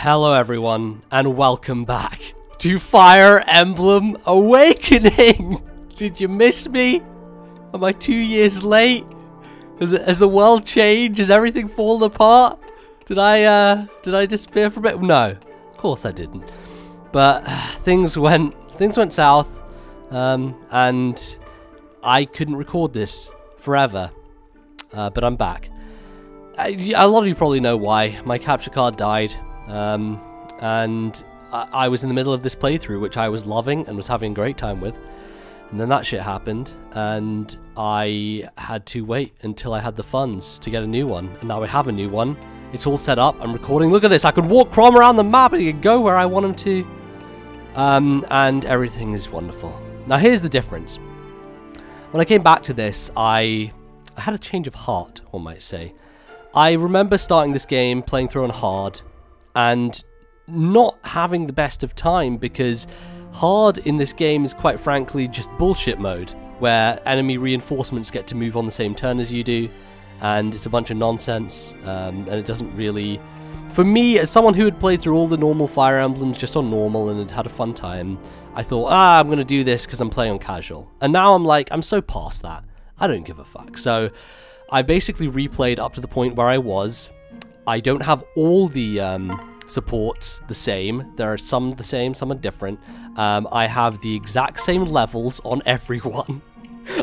Hello everyone, and welcome back to Fire Emblem Awakening! Did you miss me? Am I 2 years late? Has the world changed? Has everything fallen apart? Did I disappear from it? No, of course I didn't. But things went south, and I couldn't record this forever. But I'm back. A lot of you probably know why. My capture card died. And I was in the middle of this playthrough, which I was loving and was having a great time with. And then that shit happened, and I had to wait until I had the funds to get a new one. And now I have a new one. It's all set up. I'm recording. Look at this. I could walk Chrome around the map and he could go where I want him to. And everything is wonderful. Now here's the difference. When I came back to this, I had a change of heart, one might say. I remember starting this game, playing through on hard, and not having the best of time because hard in this game is quite frankly just bullshit mode, where enemy reinforcements get to move on the same turn as you do, and it's a bunch of nonsense, and it doesn't really... For me, as someone who had played through all the normal Fire Emblems just on normal and had a fun time, I thought, I'm going to do this because I'm playing on casual. And now I'm like, I'm so past that. I don't give a fuck. So I basically replayed up to the point where I was. I don't have all the supports the same. There are some the same, some are different. I have the exact same levels on everyone.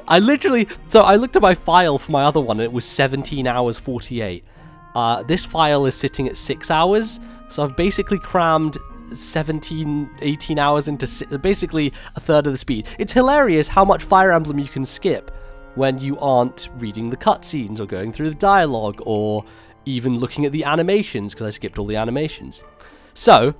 I looked at my file for my other one and it was 17 hours 48. This file is sitting at 6 hours, so I've basically crammed 18 hours into basically a third of the speed. It's hilarious how much Fire Emblem you can skip when you aren't reading the cutscenes or going through the dialogue or even looking at the animations, because I skipped all the animations. So,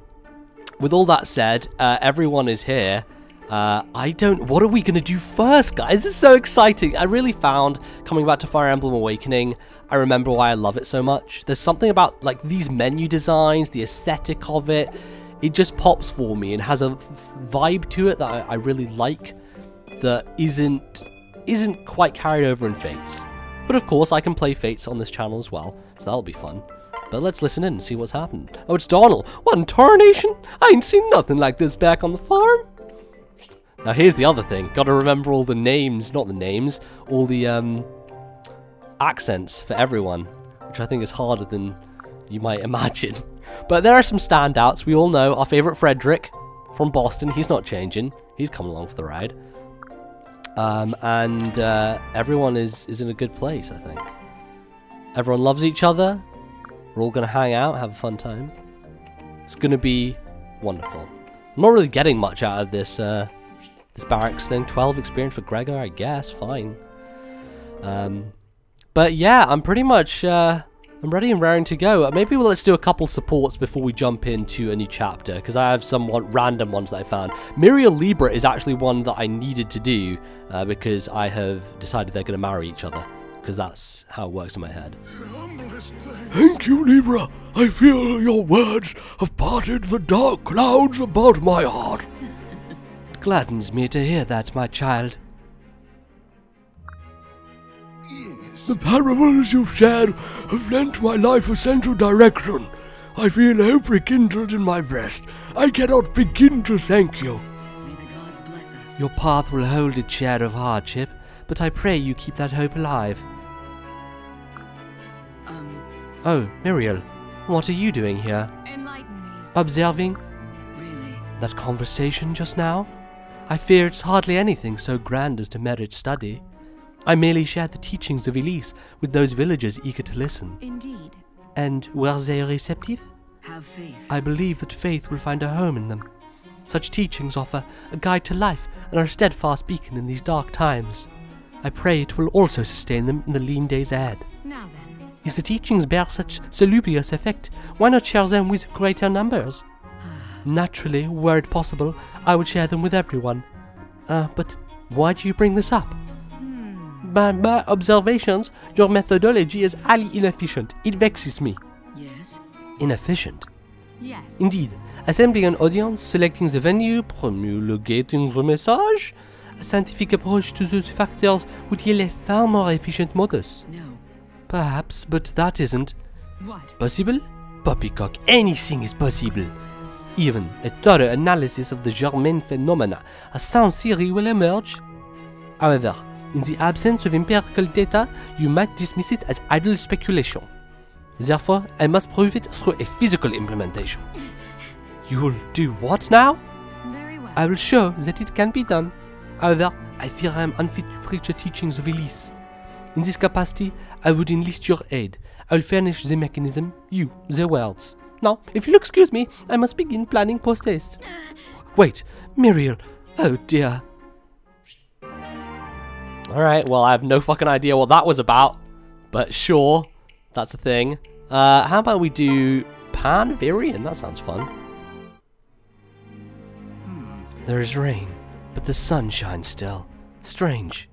with all that said, everyone is here. What are we going to do first, guys? This is so exciting. I really found, coming back to Fire Emblem Awakening, I remember why I love it so much. There's something about, like, these menu designs, the aesthetic of it. It just pops for me and has a vibe to it that I really like that isn't quite carried over in Fates. But of course, I can play Fates on this channel as well, so that'll be fun. But let's listen in and see what's happened. Oh, it's Donald. What in tarnation? I ain't seen nothing like this back on the farm. Now here's the other thing. Gotta remember all the names, not the names, all the accents for everyone, which I think is harder than you might imagine. But there are some standouts. We all know our favourite Frederick from Boston. He's not changing. He's coming along for the ride. Everyone is in a good place, I think. Everyone loves each other. We're all going to hang out, have a fun time. It's going to be wonderful. I'm not really getting much out of this this barracks thing. 12 experience for Gregor, I guess. Fine. But yeah, I'm pretty much... I'm ready and raring to go. Maybe let's do a couple supports before we jump into a new chapter, because I have some random ones that I found. Muriel Libra is actually one that I needed to do, because I have decided they're going to marry each other, because that's how it works in my head. Thank you, Libra. I feel your words have parted the dark clouds about my heart. It gladdens me to hear that, my child. The parables you've shared have lent my life a sense of direction. I feel hope rekindled in my breast. I cannot begin to thank you. May the gods bless us. Your path will hold its share of hardship, but I pray you keep that hope alive. Oh, Muriel, what are you doing here? Enlighten me. Observing? Really? That conversation just now? I fear it's hardly anything so grand as to merit study. I merely shared the teachings of Elise with those villagers eager to listen. Indeed. And were they receptive? Have faith. I believe that faith will find a home in them. Such teachings offer a guide to life and are a steadfast beacon in these dark times. I pray it will also sustain them in the lean days ahead. Now then. If the teachings bear such salubrious effect, why not share them with greater numbers? Naturally, were it possible, I would share them with everyone. But why do you bring this up? By my observations, your methodology is highly inefficient. It vexes me. Yes? Inefficient? Yes. Indeed. Assembling an audience, selecting the venue, promulgating the message, a scientific approach to those factors would yield a far more efficient modus. No. Perhaps, but that isn't What? possible. poppycock, anything is possible. Even a thorough analysis of the German phenomena, a sound theory will emerge. However, in the absence of empirical data, you might dismiss it as idle speculation. Therefore, I must prove it through a physical implementation. You'll do what now? Very well. I will show that it can be done. However, I fear I am unfit to preach the teachings of Elise. In this capacity, I would enlist your aid. I will furnish the mechanism, you, the words. Now, if you'll excuse me, I must begin planning post-haste. Wait, Muriel. Oh dear. Alright, well I have no fucking idea what that was about. But sure, that's a thing. How about we do Panvirian? That sounds fun. There is rain, but the sun shines still. Strange.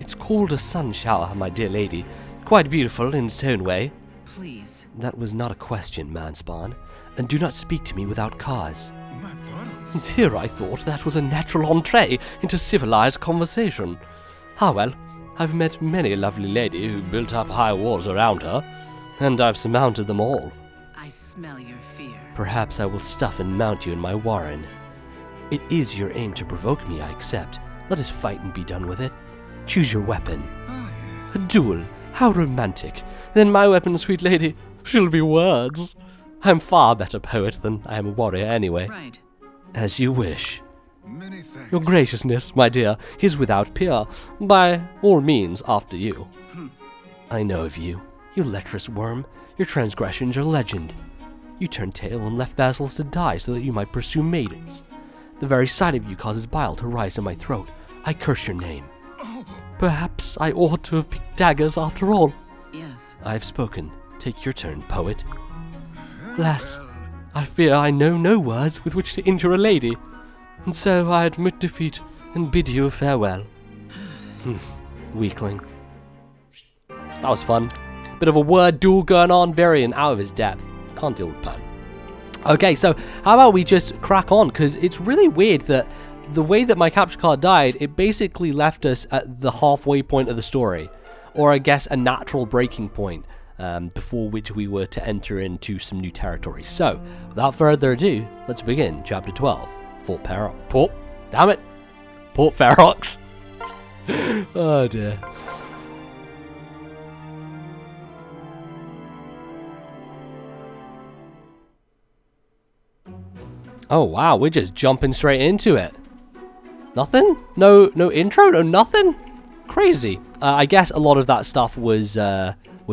It's called a sun shower, my dear lady. Quite beautiful in its own way. Please. That was not a question, manspawn. And do not speak to me without cause. And here I thought that was a natural entree into civilized conversation. Ah well, I've met many a lovely lady who built up high walls around her, and I've surmounted them all. I smell your fear. Perhaps I will stuff and mount you in my warren. It is your aim to provoke me, I accept. Let us fight and be done with it. Choose your weapon. A duel. How romantic. Then my weapon, sweet lady, shall be words. I'm far better poet than I am a warrior anyway. Right. As you wish. Many thanks. Your graciousness, my dear, is without peer. By all means, after you. I know of you, you lecherous worm. Your transgressions are legend. You turned tail and left vassals to die so that you might pursue maidens. The very sight of you causes bile to rise in my throat. I curse your name. Perhaps I ought to have picked daggers after all. Yes. I have spoken. Take your turn, poet. Alas, I fear I know no words with which to injure a lady, and so I admit defeat and bid you farewell. Weakling. That was fun. Bit of a word duel going on, Varian out of his depth. Can't deal with pun. Okay, so how about we just crack on, because it's really weird that the way that my capture card died, it basically left us at the halfway point of the story, or I guess a natural breaking point, before which we were to enter into some new territory. So, without further ado, let's begin Chapter 12, Fort Ferox. Oh dear. Oh wow, we're just jumping straight into it. Nothing? No intro? No nothing? Crazy. I guess a lot of that stuff was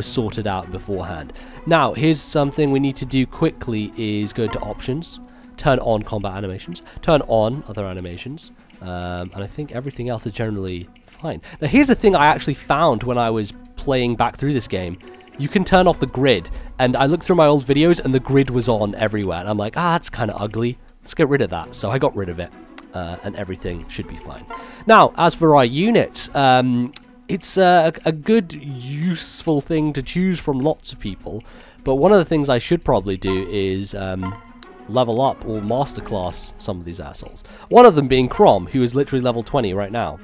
sorted out beforehand. Now, here's something we need to do quickly is go to options, turn on combat animations, turn on other animations, and I think everything else is generally fine. Now, here's the thing I actually found when I was playing back through this game. You can turn off the grid, and I looked through my old videos and the grid was on everywhere, and I'm like, that's kind of ugly. Let's get rid of that. So I got rid of it, and everything should be fine. Now, as for our unit, it's a good, useful thing to choose from lots of people, but one of the things I should probably do is level up or masterclass some of these assholes. One of them being Crom, who is literally level 20 right now.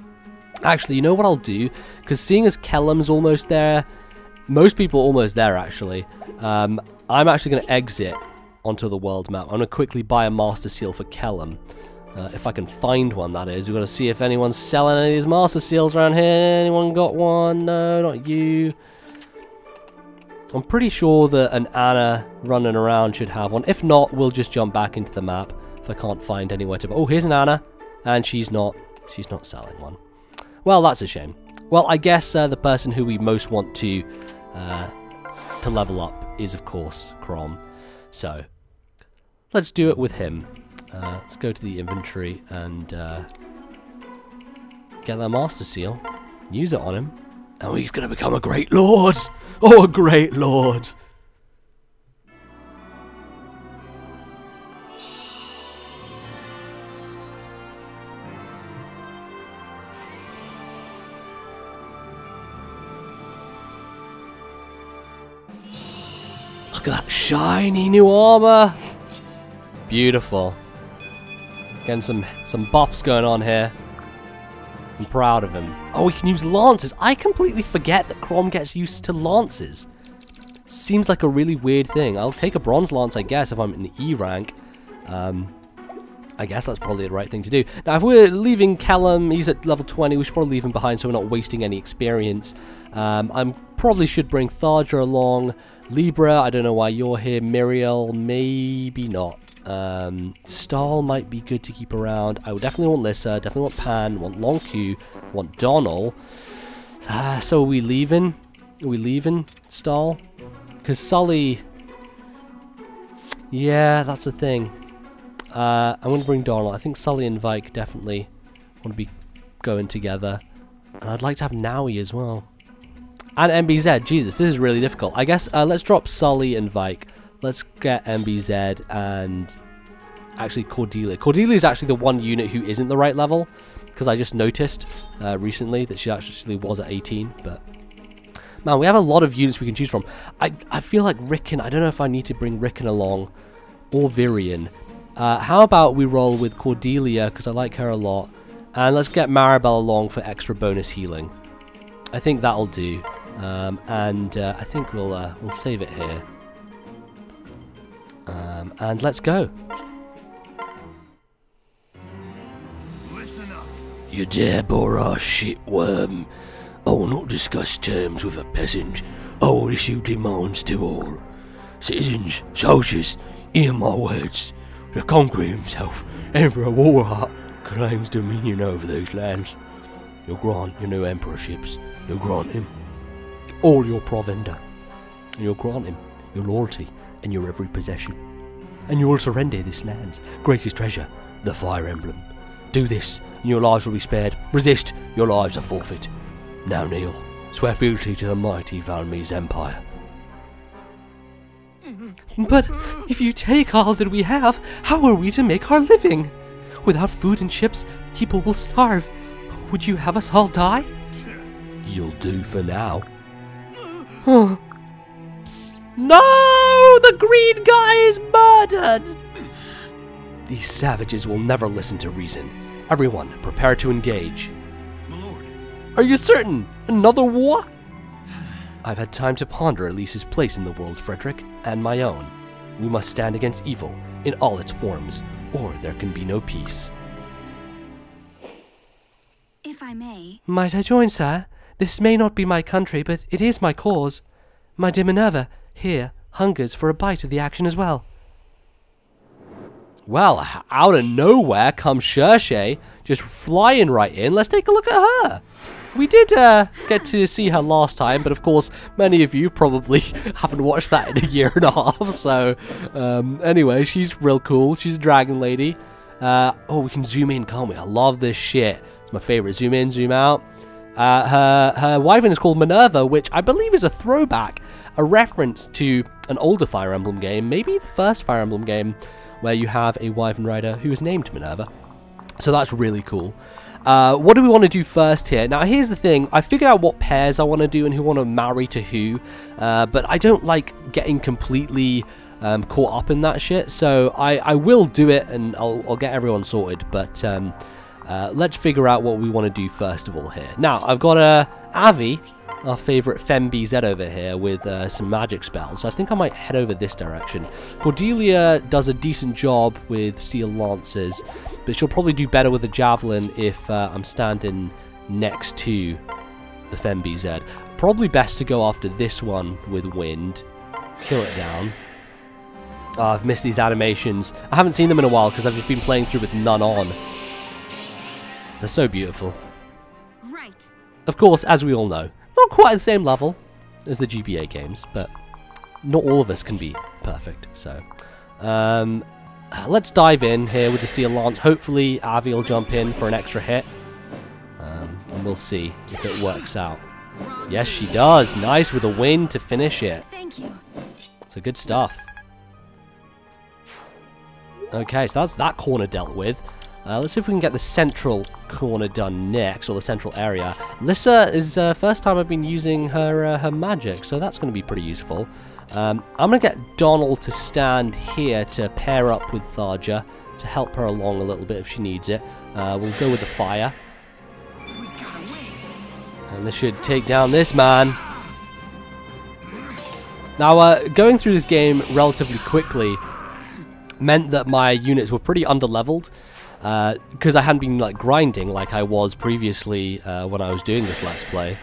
Actually, you know what I'll do? Because seeing as Kellam's almost there, most people are almost there actually, I'm actually going to exit onto the world map. I'm going to quickly buy a Master Seal for Kellam. If I can find one, that is. We're going to see if anyone's selling any of these Master Seals around here. Anyone got one? No, not you. I'm pretty sure that an Anna running around should have one. If not, we'll just jump back into the map if I can't find anywhere to... Oh, here's an Anna. And she's not selling one. Well, that's a shame. Well, I guess the person who we most want to level up is, of course, Crom. So, let's do it with him. Let's go to the inventory and get that Master Seal. Use it on him. And he's going to become a great lord. Oh, a great lord. Look at that shiny new armor. Beautiful. Getting some buffs going on here. I'm proud of him. Oh, we can use lances. I completely forget that Crom gets used to lances. seems like a really weird thing. I'll take a bronze lance, I guess, if I'm in E rank. I guess that's probably the right thing to do. Now, if we're leaving Kellum, he's at level 20, we should probably leave him behind so we're not wasting any experience. I probably should bring Tharja along. Libra, I don't know why you're here. Miriel, maybe not. Stahl might be good to keep around. I would definitely want Lissa, definitely want Pan, want Long Q, want Donal. So are we leaving? Are we leaving Stahl? Because Sully... Yeah, that's the thing. I'm going to bring Donal. I think Sully and Vike definitely want to be going together. And I'd like to have Naui as well. And MBZ. Jesus, this is really difficult. I guess let's drop Sully and Vike. Let's get MBZ and actually Cordelia. Cordelia is actually the one unit who isn't the right level. Because I just noticed recently that she actually was at 18. But man, we have a lot of units we can choose from. I feel like Rickon. I don't know if I need to bring Rickon along. Or Virion. How about we roll with Cordelia, because I like her a lot. And let's get Maribel along for extra bonus healing. I think that'll do. I think we'll save it here. And let's go. Listen up. You dare bore our shitworm? I will not discuss terms with a peasant. I will issue demands to all. Citizens, soldiers, hear my words. The conqueror himself, Emperor Warheart, claims dominion over those lands. You'll grant your new emperorships. You'll grant him all your provender. And you'll grant him your loyalty and your every possession. And you will surrender this land's greatest treasure, the Fire Emblem. Do this, and your lives will be spared. Resist, your lives are forfeit. Now kneel. Swear fealty to the mighty Valmy's empire. But if you take all that we have, how are we to make our living? Without food and ships, people will starve. Would you have us all die? You'll do for now. No! The green guy is murdered! These savages will never listen to reason. Everyone, prepare to engage. My lord. Are you certain? Another war? I've had time to ponder Elise's place in the world, Frederick, and my own. We must stand against evil in all its forms, or there can be no peace. If I may. Might I join, sir? This may not be my country, but it is my cause. My dear Minerva, here, hungers for a bite of the action as well. Well, out of nowhere comes Shershay, just flying right in. Let's take a look at her. We did get to see her last time, but of course, many of you probably haven't watched that in a year and a half. So, anyway, she's real cool. She's a dragon lady. Oh, we can zoom in, can't we? I love this shit. It's my favorite. Zoom in, zoom out. Her wyvern is called Minerva, which I believe is a throwback, a reference to an older Fire Emblem game, maybe the first Fire Emblem game, where you have a wyvern rider who is named Minerva. So that's really cool. What do we want to do first here? Now, here's the thing. I figured out what pairs I want to do and who I want to marry to who. But I don't like getting completely caught up in that shit. So I will do it and I'll get everyone sorted. But let's figure out what we want to do first of all here. Now, I've got Avi, our favorite FemBZ over here, with some magic spells. So I think I might head over this direction. Cordelia does a decent job with steel lances, but she'll probably do better with a javelin if I'm standing next to the FemBZ. Probably best to go after this one with wind. Kill it down. Oh, I've missed these animations. I haven't seen them in a while because I've just been playing through with none on. They're so beautiful. Right. Of course, as we all know, not quite the same level as the GBA games, but not all of us can be perfect. So, let's dive in here with the steel lance. Hopefully, Avi will jump in for an extra hit, and we'll see if it works out. Yes, she does. Nice with a wind to finish it. Thank you. So good stuff. Okay, so that's that corner dealt with. Let's see if we can get the central corner done next, or the central area. Lissa is first time I've been using her magic, so that's going to be pretty useful. I'm going to get Donal to stand here to pair up with Tharja to help her along a little bit if she needs it. We'll go with the fire. And this should take down this man. Now, going through this game relatively quickly meant that my units were pretty underleveled, because I hadn't been like grinding like I was previously when I was doing this Let's Play.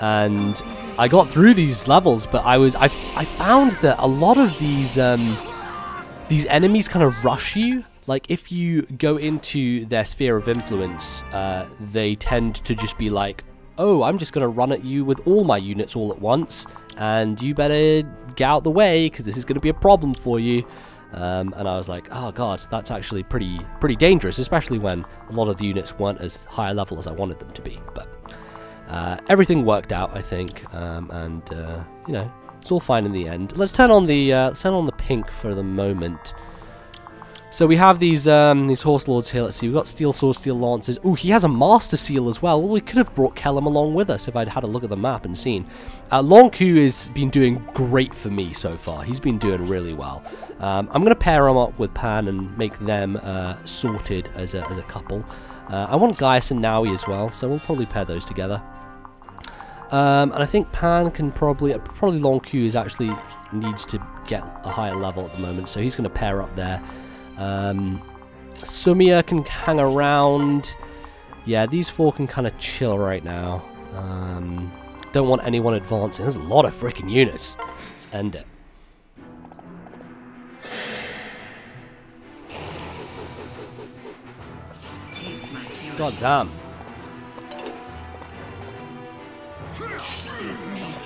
And I got through these levels, but I found that a lot of these enemies kind of rush you. Like, if you go into their sphere of influence, they tend to just be like, oh, I'm just going to run at you with all my units all at once, and you better get out the way, because this is going to be a problem for you. And I was like, oh god, that's actually pretty dangerous, especially when a lot of the units weren't as high a level as I wanted them to be. But everything worked out, I think, and you know, it's all fine in the end. Let's turn on the pink for the moment. So we have these horse lords here. Let's see, we've got steel swords, steel lances. Ooh, he has a master seal as well. Well, we could have brought Kellum along with us if I'd had a look at the map and seen. Long Q has been doing great for me so far. He's been doing really well. I'm going to pair him up with Pan and make them sorted as a couple. I want Gaius and Naui as well, so we'll probably pair those together. And I think Pan can probably Long Q is actually needs to get a higher level at the moment, so he's going to pair up there. Sumia can hang around. Yeah, these four can kind of chill right now. Don't want anyone advancing. There's a lot of freaking units. Let's end it. God damn.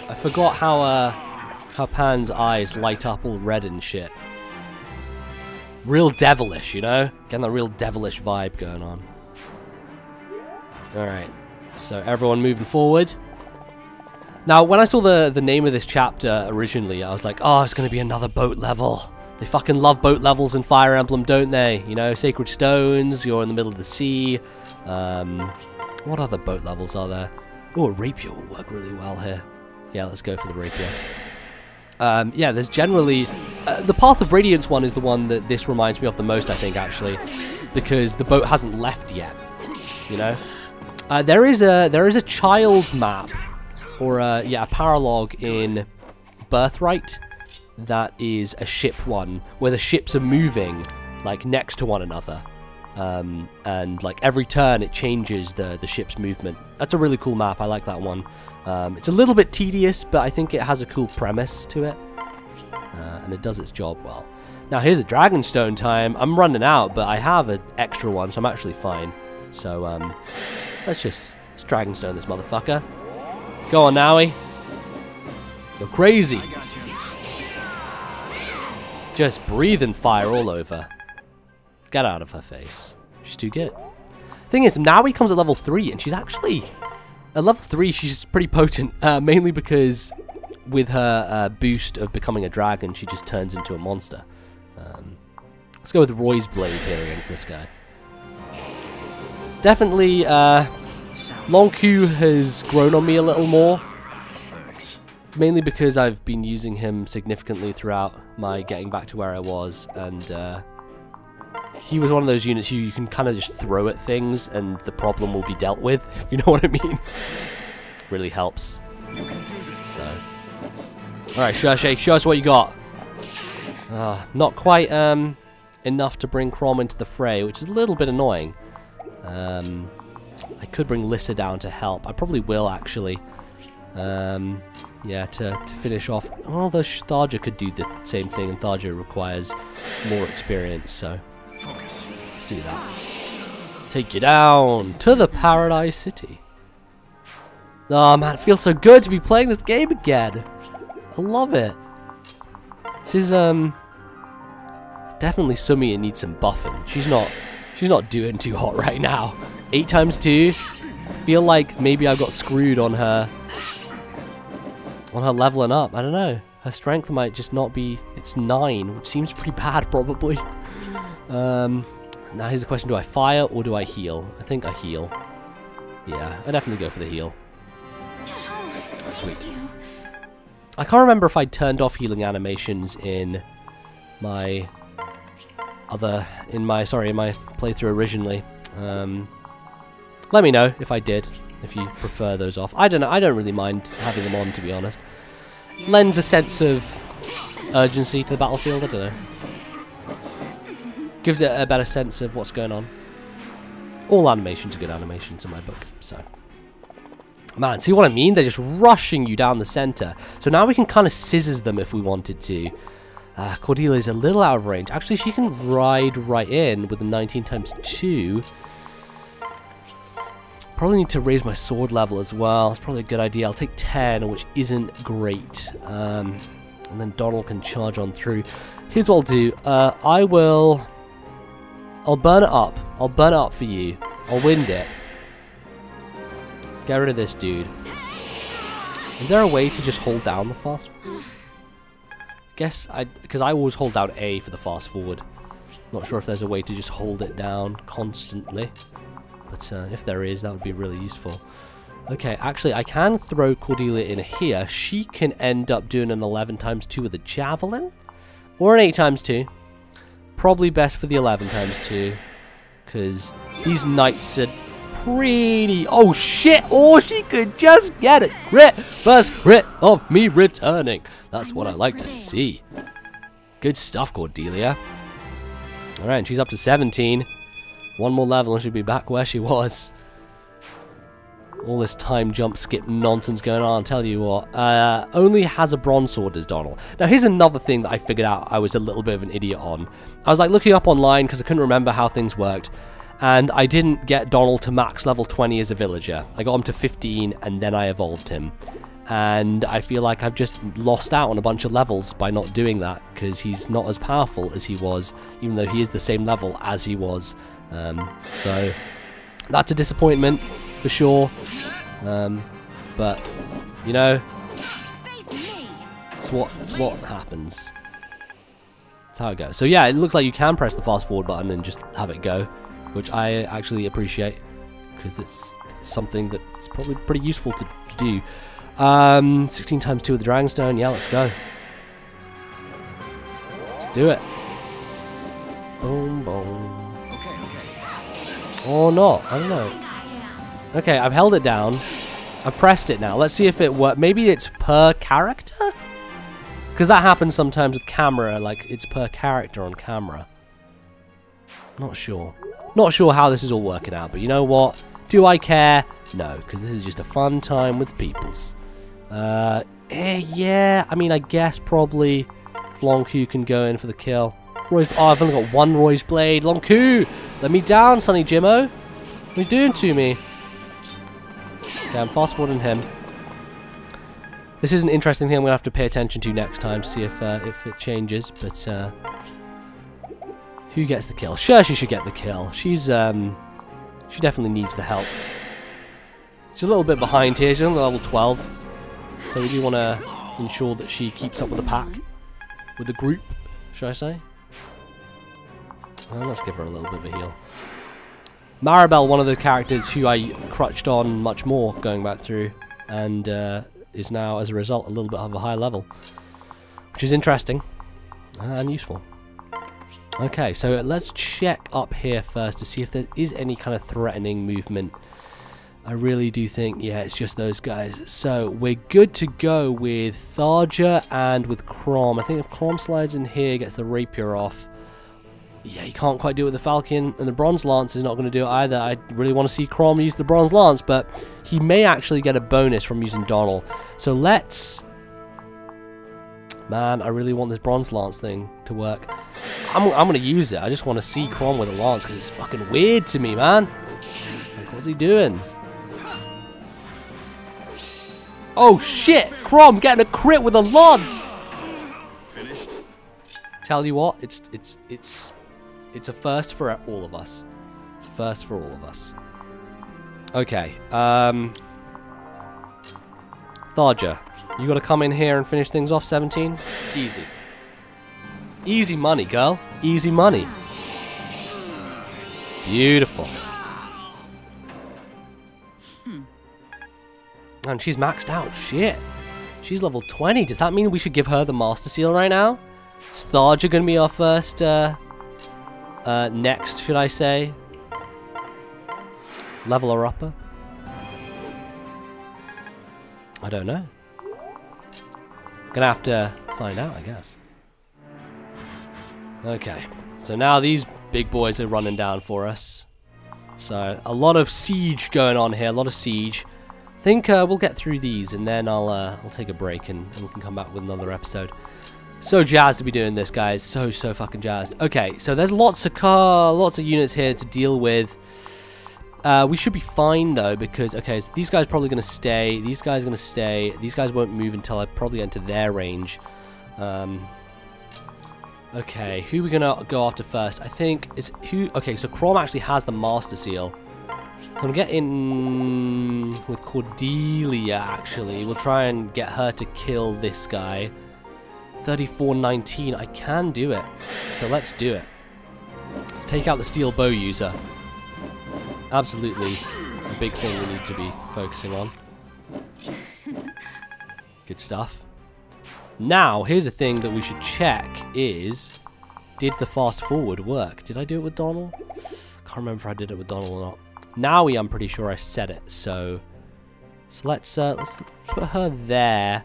I forgot how Pan's eyes light up all red and shit. Real devilish, you know? Getting that real devilish vibe going on. Alright, so everyone moving forward. Now, when I saw the name of this chapter originally, I was like, oh, it's going to be another boat level. They fucking love boat levels in Fire Emblem, don't they? You know, Sacred Stones, you're in the middle of the sea. What other boat levels are there? Oh, a rapier will work really well here. Yeah, let's go for the rapier. Yeah, there's generally... the Path of Radiance one is the one that this reminds me of the most, I think, actually. Because the boat hasn't left yet, you know? There is a child map, or a paralogue in Birthright that is a ship one, where the ships are moving, like, next to one another. And, like, every turn it changes the ship's movement. That's a really cool map, I like that one. It's a little bit tedious, but I think it has a cool premise to it. And it does its job well. Now here's a Dragonstone time. I'm running out, but I have an extra one, so I'm actually fine. So, let's Dragonstone this motherfucker. Go on, Naui. You're crazy. Just breathing fire all over. Get out of her face. She's too good. Thing is, Naui comes at level 3, and she's actually... At level 3, she's pretty potent, mainly because with her boost of becoming a dragon, she just turns into a monster. Let's go with Roy's Blade here against this guy. Definitely, Long Q has grown on me a little more. Mainly because I've been using him significantly throughout my getting back to where I was, and he was one of those units you can kind of just throw at things and the problem will be dealt with, if you know what I mean. Really helps. So, alright, Shershay, show us what you got. Not quite enough to bring Crom into the fray, which is a little bit annoying. I could bring Lissa down to help. I probably will, actually. Yeah, to finish off. Although Tharja could do the same thing, and Tharja requires more experience, so let's do that. Take you down to the Paradise City. Oh man, it feels so good to be playing this game again. I love it. This is definitely Sumia needs some buffing. She's not doing too hot right now. 8 times 2. I feel like maybe I got screwed on her leveling up. I don't know. Her strength might just not be... It's 9, which seems pretty bad, probably. Now here's the question. Do I fire or do I heal? I think I heal. Yeah, I definitely go for the heal. Sweet. I can't remember if I turned off healing animations in my playthrough originally. Let me know if I did, if you prefer those off. I don't know, I don't really mind having them on, to be honest. lends a sense of urgency to the battlefield. I don't know. Gives it a better sense of what's going on. All animations are good animations in my book, so. Man, see what I mean? They're just rushing you down the center. So now we can kind of scissors them if we wanted to. Cordelia's a little out of range. Actually, she can ride right in with the 19 times 2. Probably need to raise my sword level as well. It's probably a good idea. I'll take 10, which isn't great. And then Donald can charge on through. Here's what I'll do. I'll burn it up. I'll burn it up for you. I'll wind it. Get rid of this dude. Is there a way to just hold down the fast forward? Because I always hold down A for the fast forward. Not sure if there's a way to just hold it down constantly. But if there is, that would be really useful. Okay, actually, I can throw Cordelia in here. She can end up doing an 11 times 2 with a javelin. Or an 8 times 2. Probably best for the 11 times 2. Because these knights are pretty... Oh, shit! Oh, she could just get a crit! First crit of me returning. That's what I like to see. Good stuff, Cordelia. Alright, and she's up to 17. One more level and she'll be back where she was. All this time jump skip nonsense going on, I'll tell you what. Only has a bronze sword as Donald. Now here's another thing that I figured out I was a little bit of an idiot on. I was like looking up online because I couldn't remember how things worked. And I didn't get Donald to max level 20 as a villager. I got him to 15 and then I evolved him. And I feel like I've just lost out on a bunch of levels by not doing that. Because he's not as powerful as he was, even though he is the same level as he was. So that's a disappointment for sure, but you know, it's what happens. That's how it goes. So yeah, it looks like you can press the fast forward button and just have it go, which I actually appreciate because it's something that's probably pretty useful to do. 16 times 2 with the Dragonstone. Yeah, let's go. Let's do it. Boom, boom. Or not, I don't know. Okay, I've held it down. I've pressed it now. Let's see if it works. Maybe it's per character? Because that happens sometimes with camera, like it's per character on camera. Not sure. Not sure how this is all working out, but you know what? Do I care? No, because this is just a fun time with peoples. Yeah, I mean, I guess probably Lonku can go in for the kill. Roy's, oh, I've only got one Roy's Blade. Lonku! Let me down, Sonny Jimmo. What are you doing to me? Okay, I'm fast forwarding him. This is an interesting thing I'm going to have to pay attention to next time to see if it changes, but who gets the kill? Sure, she should get the kill. She definitely needs the help. She's a little bit behind here. She's only level 12, so we do want to ensure that she keeps up with the pack, with the group, should I say? Let's give her a little bit of a heal. Maribel, one of the characters who I crutched on much more going back through, and is now, as a result, a little bit of a high level, which is interesting and useful. Okay, so let's check up here first to see if there is any kind of threatening movement. I really do think, yeah, it's just those guys. So we're good to go with Tharja and with Crom. I think if Crom slides in here, gets the rapier off. Yeah, you can't quite do it with the Falcon, and the Bronze Lance is not going to do it either. I really want to see Crom use the Bronze Lance, but he may actually get a bonus from using Donald. So let's... Man, I really want this Bronze Lance thing to work. I'm going to use it. I just want to see Crom with a Lance, because it's fucking weird to me, man. Like, what's he doing? Oh, shit! Crom getting a crit with a Lance! Finished. Tell you what, it's a first for all of us. It's a first for all of us. Okay. Tharja, you got to come in here and finish things off, 17? Easy. Easy money, girl. Easy money. Beautiful. And she's maxed out. Shit. She's level 20. Does that mean we should give her the Master Seal right now? Is Tharja going to be our first... next, should I say? Leveler upper? I don't know. Gonna have to find out, I guess. Okay, so now these big boys are running down for us. So, a lot of siege going on here, a lot of siege. I think we'll get through these, and then I'll take a break, and we can come back with another episode. So jazzed to be doing this, guys. So fucking jazzed. Okay, so there's lots of units here to deal with. We should be fine, though, because, okay, so these guys are probably going to stay. These guys are going to stay. These guys won't move until I probably enter their range. Okay, who are we going to go after first? I think it's who... Okay, so Crom actually has the Master Seal. I'm going to get in with Cordelia, actually. We'll try and get her to kill this guy. 34-19. I can do it. So let's do it. Let's take out the steel bow user. Absolutely a big thing we need to be focusing on. Good stuff. Now, here's a thing that we should check is, did the fast forward work? Did I do it with Donald? Can't remember if I did it with Donald or not. Now I'm pretty sure I said it, so let's put her there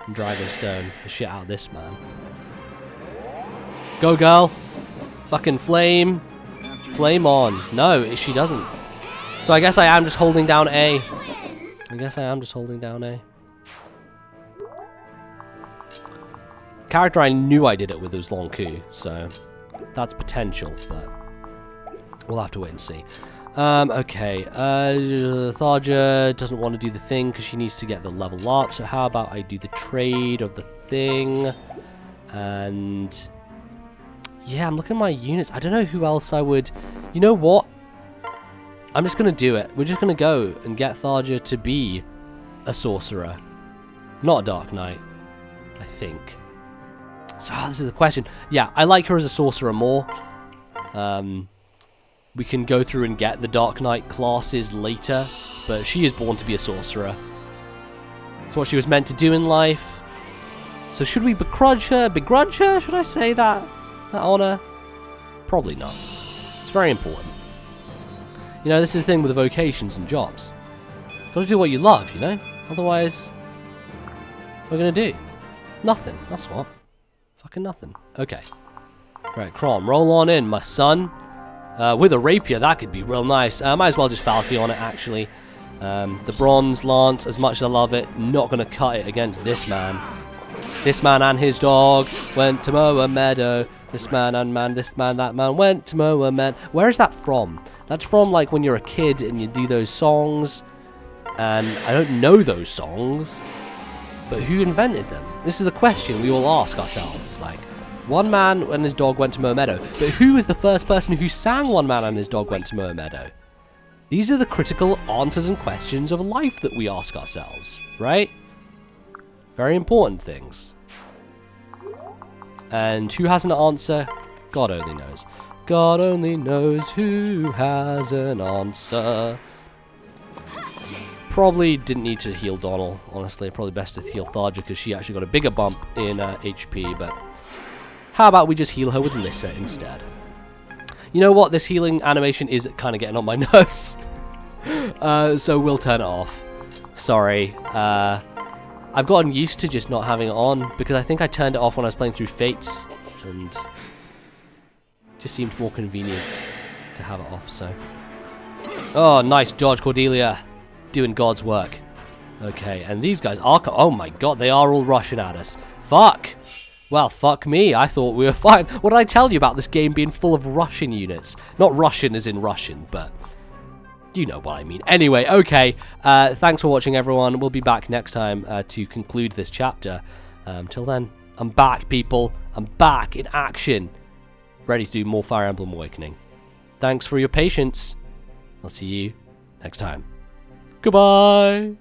and Dragonstone the shit out of this man. Go, girl. Fucking flame. Flame on. No, she doesn't. So I guess I am just holding down A. Character I knew I did it with was Long Ku, so that's potential, but we'll have to wait and see. Okay, Tharja doesn't want to do the thing because she needs to get the level up, so how about I do the trade of the thing, and yeah, I'm looking at my units. I don't know who else I would, you know what, I'm just going to do it. We're just going to go and get Tharja to be a sorcerer, not a Dark Knight, I think. So this is the question. Yeah, I like her as a sorcerer more. We can go through and get the Dark Knight classes later, but she is born to be a sorcerer. It's what she was meant to do in life. So should we begrudge her, should I say that honor? Probably not. It's very important. You know, this is the thing with the vocations and jobs. Gotta do what you love, you know? Otherwise, what are we gonna do? Nothing, that's what. Fucking nothing. Okay. Right, Crom, roll on in, my son. With a rapier, that could be real nice. Might as well just Falcon on it, actually. The bronze lance, as much as I love it, not going to cut it against this man. This man and his dog went to mow a meadow. This man and man, this man, that man went to mow a meadow. Where is that from? That's from, like, when you're a kid and you do those songs. And I don't know those songs. But who invented them? This is the question we all ask ourselves. It's like, one man and his dog went to mow a meadow. But who is the first person who sang One Man and His Dog Went to Mow a Meadow? These are the critical answers and questions of life that we ask ourselves, right? Very important things. And who has an answer? God only knows. God only knows who has an answer. Probably didn't need to heal Donald, honestly. Probably best to heal Tharja because she actually got a bigger bump in HP, but how about we just heal her with Lissa instead? You know what? This healing animation is kind of getting on my nerves. So we'll turn it off. Sorry. I've gotten used to just not having it on because I think I turned it off when I was playing through Fates and it just seemed more convenient to have it off, so. Oh, nice dodge, Cordelia. Doing God's work. Okay, and these guys are... Oh my god, they are all rushing at us. Fuck! Well, fuck me. I thought we were fine. What did I tell you about this game being full of Russian units? Not Russian as in Russian, but... you know what I mean. Anyway, okay. Thanks for watching, everyone. We'll be back next time to conclude this chapter. Till then, I'm back, people. I'm back in action. Ready to do more Fire Emblem Awakening. Thanks for your patience. I'll see you next time. Goodbye.